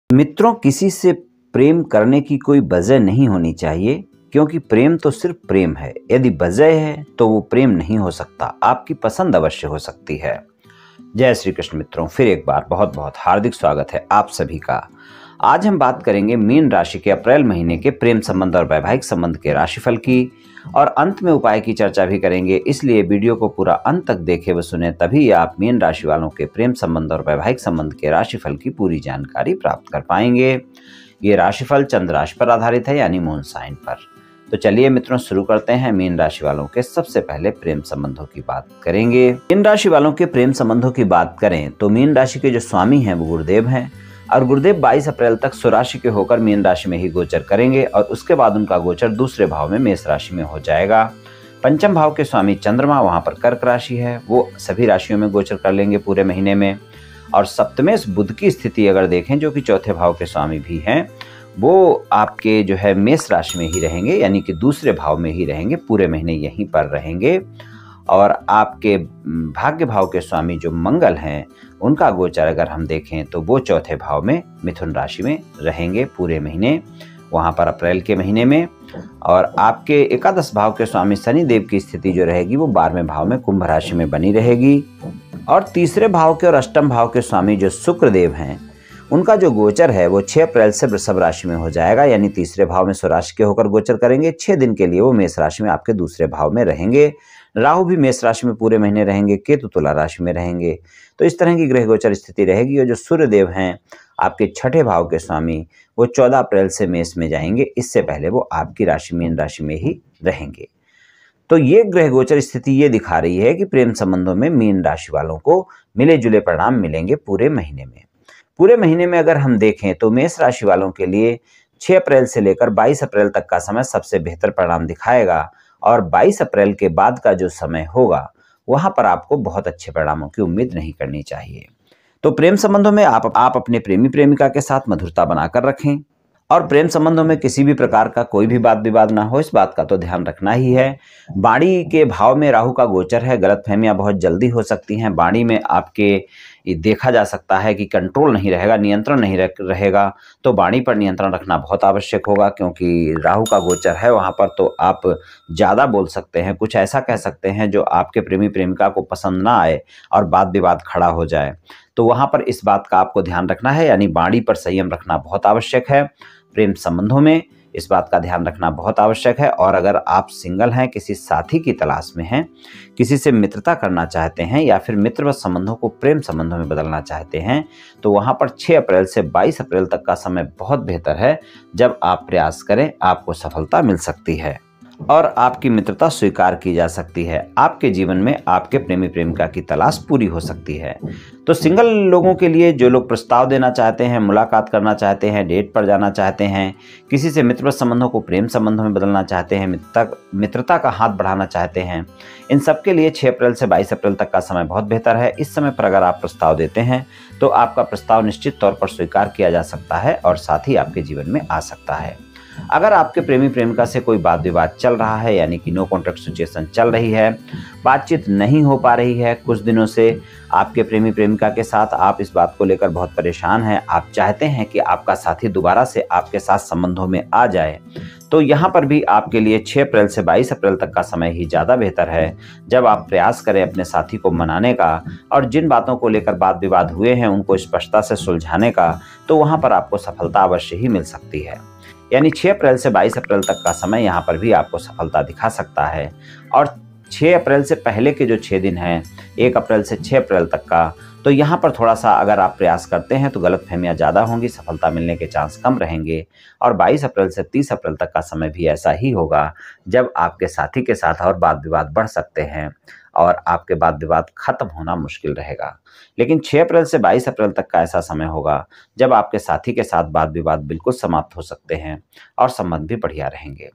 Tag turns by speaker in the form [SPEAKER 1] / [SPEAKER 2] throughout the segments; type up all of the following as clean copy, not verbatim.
[SPEAKER 1] मित्रों, किसी से प्रेम करने की कोई वजह नहीं होनी चाहिए, क्योंकि प्रेम तो सिर्फ प्रेम है। यदि वजह है तो वो प्रेम नहीं हो सकता, आपकी पसंद अवश्य हो सकती है। जय श्री कृष्ण मित्रों, फिर एक बार बहुत बहुत हार्दिक स्वागत है आप सभी का। आज हम बात करेंगे मीन राशि के अप्रैल महीने के प्रेम संबंध और वैवाहिक संबंध के राशिफल की, और अंत में उपाय की चर्चा भी करेंगे। इसलिए वीडियो को पूरा अंत तक देखें व सुने, तभी आप मीन राशि वालों के प्रेम संबंध और वैवाहिक संबंध के राशिफल की पूरी जानकारी प्राप्त कर पाएंगे। ये राशिफल चंद्र राशि पर आधारित है, यानी मून साइन पर। तो चलिए मित्रों, शुरू करते हैं। मीन राशि वालों के सबसे पहले प्रेम संबंधों की बात करेंगे। मीन राशि वालों के प्रेम संबंधों की बात करें तो मीन राशि के जो स्वामी हैं वो गुरुदेव हैं, और गुरुदेव 22 अप्रैल तक स्वराशि के होकर मीन राशि में ही गोचर करेंगे, और उसके बाद उनका गोचर दूसरे भाव में मेष राशि में हो जाएगा। पंचम भाव के स्वामी चंद्रमा वहां पर कर्क राशि है, वो सभी राशियों में गोचर कर लेंगे पूरे महीने में। और सप्तमेश बुध की स्थिति अगर देखें, जो कि चौथे भाव के स्वामी भी हैं, वो आपके जो है मेष राशि में ही रहेंगे, यानी कि दूसरे भाव में ही रहेंगे, पूरे महीने यहीं पर रहेंगे। और आपके भाग्य भाव के स्वामी जो मंगल हैं, उनका गोचर अगर हम देखें तो वो चौथे भाव में मिथुन राशि में रहेंगे पूरे महीने, वहां पर अप्रैल के महीने में। और आपके एकादश भाव के स्वामी शनि देव की स्थिति जो रहेगी वो 12वें भाव में कुंभ राशि में बनी रहेगी। और तीसरे भाव के और अष्टम भाव के स्वामी जो शुक्र देव हैं, उनका जो गोचर है वो 6 अप्रैल से वृषभ राशि में हो जाएगा, यानी तीसरे भाव में स्वराशि के होकर गोचर करेंगे। 6 दिन के लिए वो मेष राशि में आपके दूसरे भाव में रहेंगे। राहु भी मेष राशि में पूरे महीने रहेंगे, केतु तुला राशि में रहेंगे। तो इस तरह की ग्रह गोचर स्थिति रहेगी। और जो सूर्य देव हैं, आपके छठे भाव के स्वामी, वो 14 अप्रैल से मेष में जाएंगे। इससे पहले वो आपकी राशि मीन राशि में ही रहेंगे। तो ये ग्रह गोचर स्थिति ये दिखा रही है कि प्रेम संबंधों में मीन राशि वालों को मिले जुले परिणाम मिलेंगे पूरे महीने में। पूरे महीने में अगर हम देखें तो मेष राशि वालों के लिए 6 अप्रैल से लेकर 22 अप्रैल तक का समय सबसे बेहतर परिणाम दिखाएगा, और 22 अप्रैल के बाद का जो समय होगा वहां पर आपको बहुत अच्छे परिणामों की उम्मीद नहीं करनी चाहिए। तो प्रेम संबंधों में आप अपने प्रेमी प्रेमिका के साथ मधुरता बनाकर रखें, और प्रेम संबंधों में किसी भी प्रकार का कोई भी वाद विवाद ना हो, इस बात का तो ध्यान रखना ही है। वाणी के भाव में राहु का गोचर है, गलतफहमियां बहुत जल्दी हो सकती हैं। वाणी में आपके ये देखा जा सकता है कि कंट्रोल नहीं रहेगा, नियंत्रण नहीं रहेगा। तो वाणी पर नियंत्रण रखना बहुत आवश्यक होगा, क्योंकि राहु का गोचर है वहां पर। तो आप ज़्यादा बोल सकते हैं, कुछ ऐसा कह सकते हैं जो आपके प्रेमी प्रेमिका को पसंद ना आए और वाद विवाद खड़ा हो जाए। तो वहां पर इस बात का आपको ध्यान रखना है, यानी वाणी पर संयम रखना बहुत आवश्यक है। प्रेम संबंधों में इस बात का ध्यान रखना बहुत आवश्यक है। और अगर आप सिंगल हैं, किसी साथी की तलाश में हैं, किसी से मित्रता करना चाहते हैं, या फिर मित्रवत संबंधों को प्रेम संबंधों में बदलना चाहते हैं, तो वहां पर 6 अप्रैल से 22 अप्रैल तक का समय बहुत बेहतर है। जब आप प्रयास करें, आपको सफलता मिल सकती है और आपकी मित्रता स्वीकार की जा सकती है। आपके जीवन में आपके प्रेमी प्रेमिका की तलाश पूरी हो सकती है। तो सिंगल लोगों के लिए, जो लोग प्रस्ताव देना चाहते हैं, मुलाकात करना चाहते हैं, डेट पर जाना चाहते हैं, किसी से मित्रवत संबंधों को प्रेम संबंधों में बदलना चाहते हैं, मित्रता का हाथ बढ़ाना चाहते हैं, इन सब के लिए 6 अप्रैल से 22 अप्रैल तक का समय बहुत बेहतर है। इस समय पर अगर आप प्रस्ताव देते हैं तो आपका प्रस्ताव निश्चित तौर पर स्वीकार किया जा सकता है और साथ ही आपके जीवन में आ सकता है। अगर आपके प्रेमी प्रेमिका से कोई वाद विवाद चल रहा है, यानी कि नो कॉन्ट्रैक्ट सिचुएशन चल रही है, बातचीत नहीं हो पा रही है कुछ दिनों से आपके प्रेमी प्रेमिका के साथ, आप इस बात को लेकर बहुत परेशान हैं, आप चाहते हैं कि आपका साथी दोबारा से आपके साथ संबंधों में आ जाए, तो यहाँ पर भी आपके लिए 6 अप्रैल से 22 अप्रैल तक का समय ही ज़्यादा बेहतर है। जब आप प्रयास करें अपने साथी को मनाने का, और जिन बातों को लेकर वाद विवाद हुए हैं उनको स्पष्टता से सुलझाने का, तो वहाँ पर आपको सफलता अवश्य ही मिल सकती है। यानी 6 अप्रैल से 22 अप्रैल तक का समय यहाँ पर भी आपको सफलता दिखा सकता है। और 6 अप्रैल से पहले के जो 6 दिन हैं, 1 अप्रैल से 6 अप्रैल तक का, तो यहाँ पर थोड़ा सा अगर आप प्रयास करते हैं तो गलतफहमियां ज़्यादा होंगी, सफलता मिलने के चांस कम रहेंगे। और 22 अप्रैल से 30 अप्रैल तक का समय भी ऐसा ही होगा, जब आपके साथी के साथ और वाद विवाद बढ़ सकते हैं और आपके वाद विवाद खत्म होना मुश्किल रहेगा। लेकिन 6 अप्रैल से 22 अप्रैल तक का ऐसा समय होगा जब आपके साथी के साथ वाद विवाद बिल्कुल समाप्त हो सकते हैं और संबंध भी बढ़िया रहेंगे।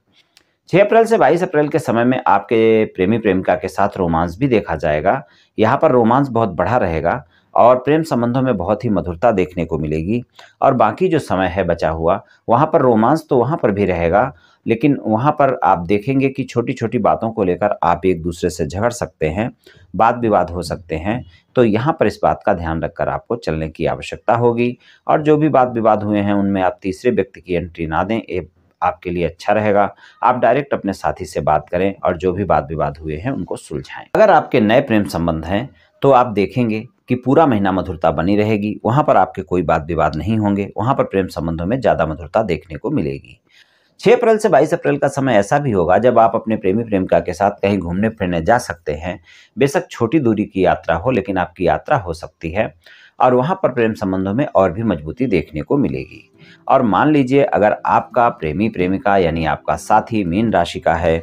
[SPEAKER 1] 6 अप्रैल से 22 अप्रैल के समय में आपके प्रेमी प्रेमिका के साथ रोमांस भी देखा जाएगा। यहाँ पर रोमांस बहुत बढ़ा रहेगा और प्रेम संबंधों में बहुत ही मधुरता देखने को मिलेगी। और बाकी जो समय है बचा हुआ, वहाँ पर रोमांस तो वहाँ पर भी रहेगा, लेकिन वहाँ पर आप देखेंगे कि छोटी छोटी बातों को लेकर आप एक दूसरे से झगड़ सकते हैं, वाद विवाद हो सकते हैं। तो यहाँ पर इस बात का ध्यान रखकर आपको चलने की आवश्यकता होगी। और जो भी वाद विवाद हुए हैं उनमें आप तीसरे व्यक्ति की एंट्री ना दें, ये आपके लिए अच्छा रहेगा। आप डायरेक्ट अपने साथी से बात करें और जो भी वाद विवाद हुए हैं उनको सुलझाएं। अगर आपके नए प्रेम संबंध हैं तो आप देखेंगे कि पूरा महीना मधुरता बनी रहेगी। वहाँ पर आपके कोई वाद विवाद नहीं होंगे, वहाँ पर प्रेम संबंधों में ज़्यादा मधुरता देखने को मिलेगी। 6 अप्रैल से 22 अप्रैल का समय ऐसा भी होगा जब आप अपने प्रेमी प्रेमिका के साथ कहीं घूमने फिरने जा सकते हैं। बेशक छोटी दूरी की यात्रा हो, लेकिन आपकी यात्रा हो सकती है और वहाँ पर प्रेम संबंधों में और भी मजबूती देखने को मिलेगी। और मान लीजिए अगर आपका प्रेमी प्रेमिका यानी आपका साथी मीन राशि का है,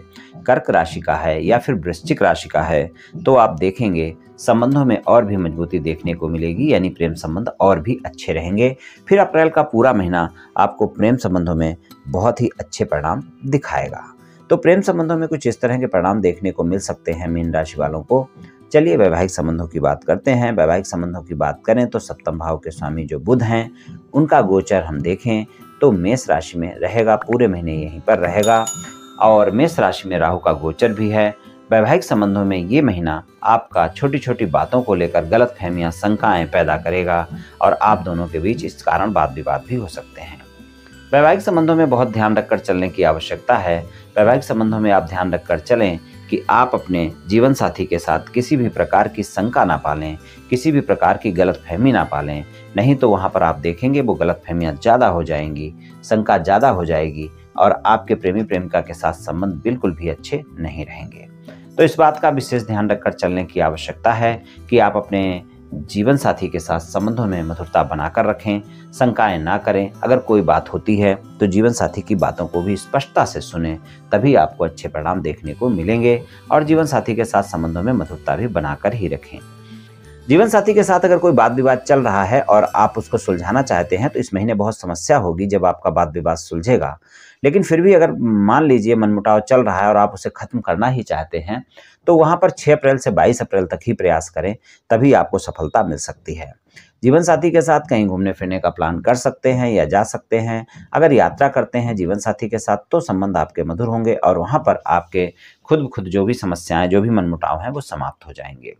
[SPEAKER 1] कर्क राशि का है या फिर वृश्चिक राशि का है, तो आप देखेंगे संबंधों में और भी मजबूती देखने को मिलेगी, यानी प्रेम संबंध और भी अच्छे रहेंगे। फिर अप्रैल का पूरा महीना आपको प्रेम संबंधों में बहुत ही अच्छे परिणाम दिखाएगा। तो प्रेम संबंधों में कुछ इस तरह के परिणाम देखने को मिल सकते हैं मीन राशि वालों को। चलिए वैवाहिक संबंधों की बात करते हैं। वैवाहिक संबंधों की बात करें तो सप्तम भाव के स्वामी जो बुध हैं, उनका गोचर हम देखें तो मेष राशि में रहेगा, पूरे महीने यहीं पर रहेगा। और मेष राशि में राहु का गोचर भी है। वैवाहिक संबंधों में ये महीना आपका छोटी छोटी बातों को लेकर गलतफहमियां, शंकाएं पैदा करेगा और आप दोनों के बीच इस कारण वाद विवाद भी हो सकते हैं। वैवाहिक संबंधों में बहुत ध्यान रखकर चलने की आवश्यकता है। वैवाहिक संबंधों में आप ध्यान रखकर चलें कि आप अपने जीवन साथी के साथ किसी भी प्रकार की शंका ना पालें, किसी भी प्रकार की गलतफहमी ना पालें, नहीं तो वहाँ पर आप देखेंगे वो गलतफहमियां ज़्यादा हो जाएंगी, शंका ज़्यादा हो जाएगी और आपके प्रेमी प्रेमिका के साथ संबंध बिल्कुल भी अच्छे नहीं रहेंगे। तो इस बात का विशेष ध्यान रखकर चलने की आवश्यकता है कि आप अपने जीवन साथी के साथ संबंधों में मधुरता बनाकर रखें, शंकाएं ना करें। अगर कोई बात होती है तो जीवन साथी की बातों को भी स्पष्टता से सुनें, तभी आपको अच्छे परिणाम देखने को मिलेंगे। और जीवन साथी के साथ संबंधों में मधुरता भी बनाकर ही रखें। जीवन साथी के साथ अगर कोई वाद विवाद चल रहा है और आप उसको सुलझाना चाहते हैं तो इस महीने बहुत समस्या होगी जब आपका वाद विवाद सुलझेगा। लेकिन फिर भी अगर मान लीजिए मनमुटाव चल रहा है और आप उसे खत्म करना ही चाहते हैं तो वहाँ पर 6 अप्रैल से 22 अप्रैल तक ही प्रयास करें, तभी आपको सफलता मिल सकती है। जीवन साथी के साथ कहीं घूमने फिरने का प्लान कर सकते हैं या जा सकते हैं। अगर यात्रा करते हैं जीवन साथी के साथ तो संबंध आपके मधुर होंगे और वहाँ पर आपके खुद जो भी समस्याएं, जो भी मनमुटाव हैं वो समाप्त हो जाएंगे।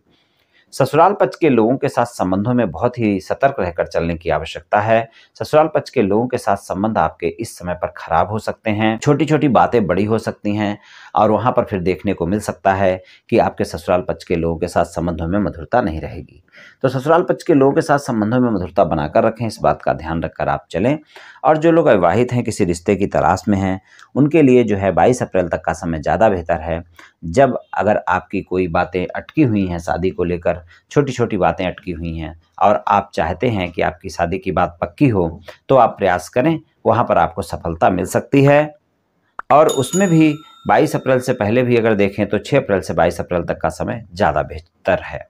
[SPEAKER 1] ससुराल पक्ष के लोगों के साथ संबंधों में बहुत ही सतर्क रहकर चलने की आवश्यकता है। ससुराल पक्ष के लोगों के साथ संबंध आपके इस समय पर खराब हो सकते हैं, छोटी छोटी बातें बड़ी हो सकती हैं और वहां पर फिर देखने को मिल सकता है कि आपके ससुराल पक्ष के लोगों के साथ संबंधों में मधुरता नहीं रहेगी। तो ससुराल पक्ष के लोगों के साथ संबंधों में मधुरता बनाकर रखें, इस बात का ध्यान रखकर आप चलें। और जो लोग अविवाहित हैं, किसी रिश्ते की तलाश में हैं, उनके लिए जो है 22 अप्रैल तक का समय ज़्यादा बेहतर है। जब अगर आपकी कोई बातें अटकी हुई हैं, शादी को लेकर छोटी छोटी बातें अटकी हुई हैं और आप चाहते हैं कि आपकी शादी की बात पक्की हो, तो आप प्रयास करें, वहाँ पर आपको सफलता मिल सकती है। और उसमें भी 22 अप्रैल से पहले भी अगर देखें तो 6 अप्रैल से 22 अप्रैल तक का समय ज़्यादा बेहतर है।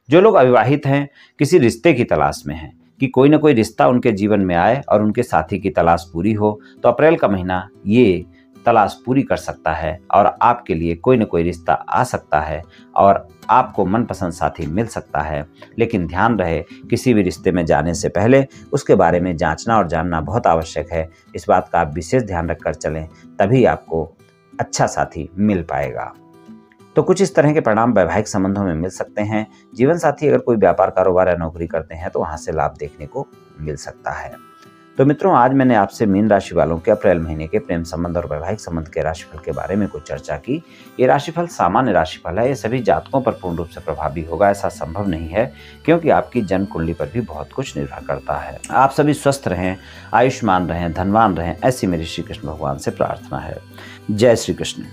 [SPEAKER 1] जो लोग अविवाहित हैं, किसी रिश्ते की तलाश में हैं कि कोई ना कोई रिश्ता उनके जीवन में आए और उनके साथी की तलाश पूरी हो, तो अप्रैल का महीना ये तलाश पूरी कर सकता है और आपके लिए कोई ना कोई रिश्ता आ सकता है और आपको मनपसंद साथी मिल सकता है। लेकिन ध्यान रहे, किसी भी रिश्ते में जाने से पहले उसके बारे में जांचना और जानना बहुत आवश्यक है। इस बात का आप विशेष ध्यान रखकर चलें, तभी आपको अच्छा साथी मिल पाएगा। तो कुछ इस तरह के परिणाम वैवाहिक संबंधों में मिल सकते हैं। जीवन साथी अगर कोई व्यापार, कारोबार या नौकरी करते हैं तो वहां से लाभ देखने को मिल सकता है। तो मित्रों, आज मैंने आपसे मीन राशि वालों के अप्रैल महीने के प्रेम संबंध और वैवाहिक संबंध के राशिफल के बारे में कुछ चर्चा की। ये राशिफल सामान्य राशिफल है, ये सभी जातकों पर पूर्ण रूप से प्रभावी होगा ऐसा संभव नहीं है, क्योंकि आपकी जन्म कुंडली पर भी बहुत कुछ निर्भर करता है। आप सभी स्वस्थ रहें, आयुष्मान रहें, धनवान रहें, ऐसी मेरी श्री कृष्ण भगवान से प्रार्थना है। जय श्री कृष्ण।